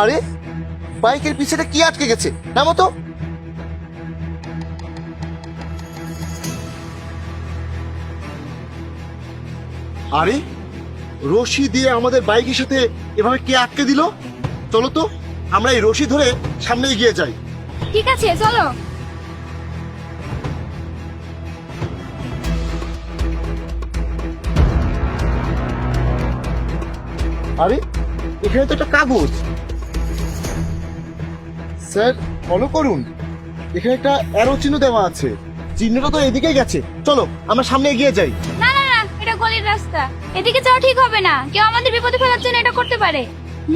আরে বাইকের পিছনে কি আটকে গেছে? নামো তো। আরে রশি দিয়ে আমাদের বাইকের সাথে এভাবে কে আটকে দিল? চলো তো আমরা এই রশি ধরে সামনে এগিয়ে যাই। ঠিক আছে চলো। আরে এখানে তো একটা কাগজ। স্যার ফলো করুন, এখানে একটা অ্যারো চিহ্ন দেওয়া আছে। চিহ্নটা তো এদিকে গেছে, চলো আমরা সামনে এগিয়ে যাই। না না না, এটা গলির রাস্তা, এদিকে যাওয়া ঠিক হবে না। কেউ আমাদের বিপদে ফেলার জন্য এটা করতে পারে।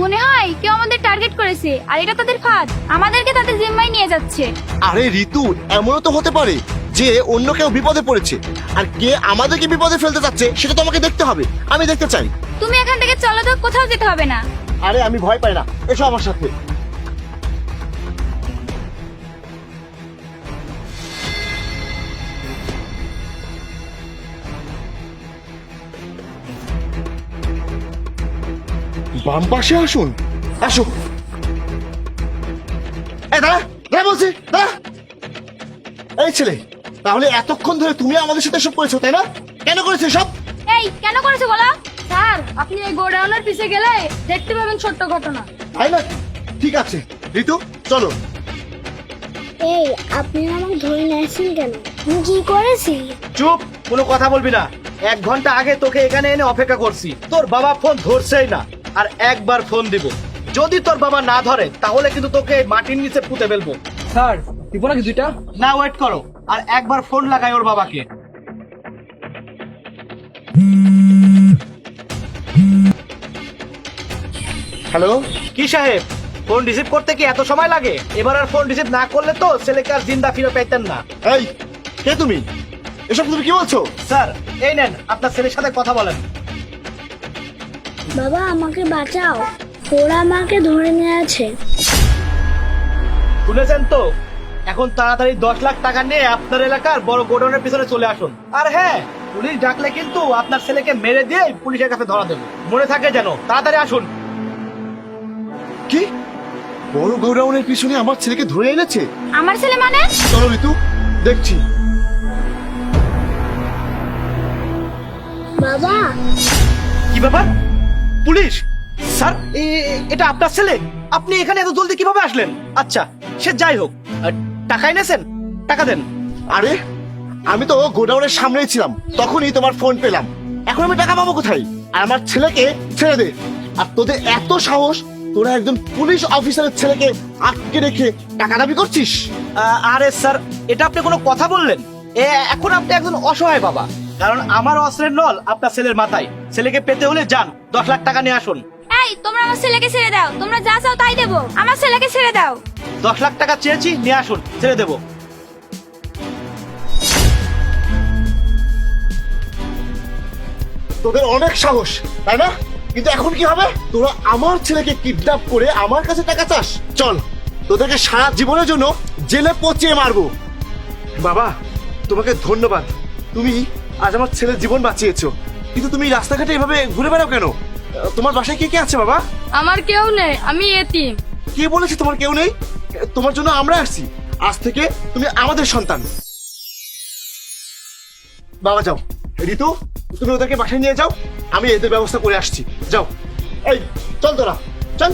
মনে হয় কেউ আমাদের টার্গেট করেছে, আর এটা তাদের ফাঁদ, আমাদেরকে তাদের জিম্মায় নিয়ে যাচ্ছে। আরে ঋতু, এমনও তো হতে পারে যে অন্য কেউ বিপদে পড়েছে, আর কে আমাদেরকে বিপদে ফেলতে চাচ্ছে সেটা তো আমাকে দেখতে হবে। আমি দেখতে চাই। তুমি এখান থেকে চলো তো, কোথাও যেতে হবে না। আরে আমি ভয় পাই না, এসো আমার সাথে। বাম পাশে আসুন, আসো। এই দাঁড়া, দাঁড়া বলছি, দাঁড়া। এই ছেলে, তাহলে এতক্ষণ ধরে তুমি আমাদের সাথে এসব করেছো তাই না? কেন করেছো সব? এই কেন করেছো বলো? স্যার আপনি এই গোডাউনের পিছে গেলে দেখতে পাবেন ছোট্ট ঘটনা। তাই না? ঠিক আছে ঋতু, চলো। এই আপনি আমাকে ধরে নিয়েছেন কেন? আমি কি করেছি? চুপ, কোনো কথা বলবি না। 1 ঘন্টা আগে তোকে এখানে এনে অপেক্ষা করছি, তোর বাবা ফোন ধরছেই না। আর একবার ফোন দিব, যদি তোর বাবা না ধরে তাহলে কিন্তু তোকে এই মাটির নিচে পুঁতে ফেলবো। স্যার দিব নাকি দুইটা? না, ওয়েট করো, আর একবার ফোন লাগাই ওর বাবাকে। হ্যালো। কি সাহেব, ফোন রিসিভ করতে কি এত সময় লাগে? এবার আর ফোন রিসিভ না করলে তো ছেলেকে আর জিন্দা ফিরে পেতেন না। এই কে তুমি? এসব তুমি কি বলছো? স্যার এই নেন, আপনার ছেলের সাথে কথা বলেন। বাবা আমাকে বাঁচাও, ওরা আমাকে ধরে নিয়েছে। শুনেছেন তো? এখন তাড়াতাড়ি 10 লাখ টাকা নিয়ে আপনার এলাকার বড় গোডাউনের পিছনে চলে আসুন। আর হ্যাঁ, পুলিশ ডাকলে কিন্তু আপনার ছেলেকে মেরে দিয়ে পুলিশের কাছে ধরা দেবো, মনে থাকে যেন। তাড়াতাড়ি আসুন। কি বড় গোডাউনের পিছনে আমার ছেলেকে ধরে এনেছে? আমার ছেলে মানে? চলো ঋতু, দেখছি। বাবা কি ব্যাপার? পুলিশ? স্যার এটা আপনার ছেলে? আপনি এখানে এত জলদি কিভাবে আসলেন? আচ্ছা সে যাই হোক, টাকা এনেছেন? টাকা দেন। আরে আমি তো গোডাউনের সামনেই ছিলাম, তখনই তোমার ফোন পেলাম। এখন আমি টাকা পাবো কোথায়? আর আমার ছেলেকে ছেড়ে দে। আর তোদের এত সাহস, তোরা একজন পুলিশ অফিসারের ছেলেকে আটকে রেখে টাকা দাবি করছিস? আরে স্যার, এটা আপনি কোনো কথা বললেন? এখন আপনি একজন অসহায় বাবা, কারণ আমার অস্ত্রের নল আপনার ছেলের মাথায়। ছেলেকে পেতে হলে যান, 10 লাখ টাকা নিয়ে আসুন। এই তোমরা আমার ছেলেকে ছেড়ে দাও, তোমরা যা চাও তাই দেবো। আমার ছেলেকে ছেড়ে দাও। 10 লাখ টাকা চেয়েছি, নিয়ে আসুন, ছেড়ে দেবো। তোদের অনেক সাহস তাই না? কিন্তু এখন কি হবে? তোরা আমার ছেলেকে কিডন্যাপ করে আমার কাছে টাকা চাস? চল, তোদেরকে সারা জীবনের জন্য জেলে পচিয়ে মারবো। বাবা তোমাকে ধন্যবাদ, তুমি আজ আমার ছেলের জীবন বাঁচিয়েছো। কিন্তু তুমি রাস্তাঘাটে এভাবে ঘুরে বেড়াও কেন? তোমার বাসায় কে কে আছে বাবা? আমার কেউ নেই, আমি এতিম। কে বলেছে তোমার কেউ নেই? তোমার জন্য আমরা আসছি। আজ থেকে তুমি আমাদের সন্তান। বাবা যাও। ঋতু, তুমি ওদেরকে বাসায় নিয়ে যাও, আমি এদের ব্যবস্থা করে আসছি। যাও। এই চল তোরা, চল।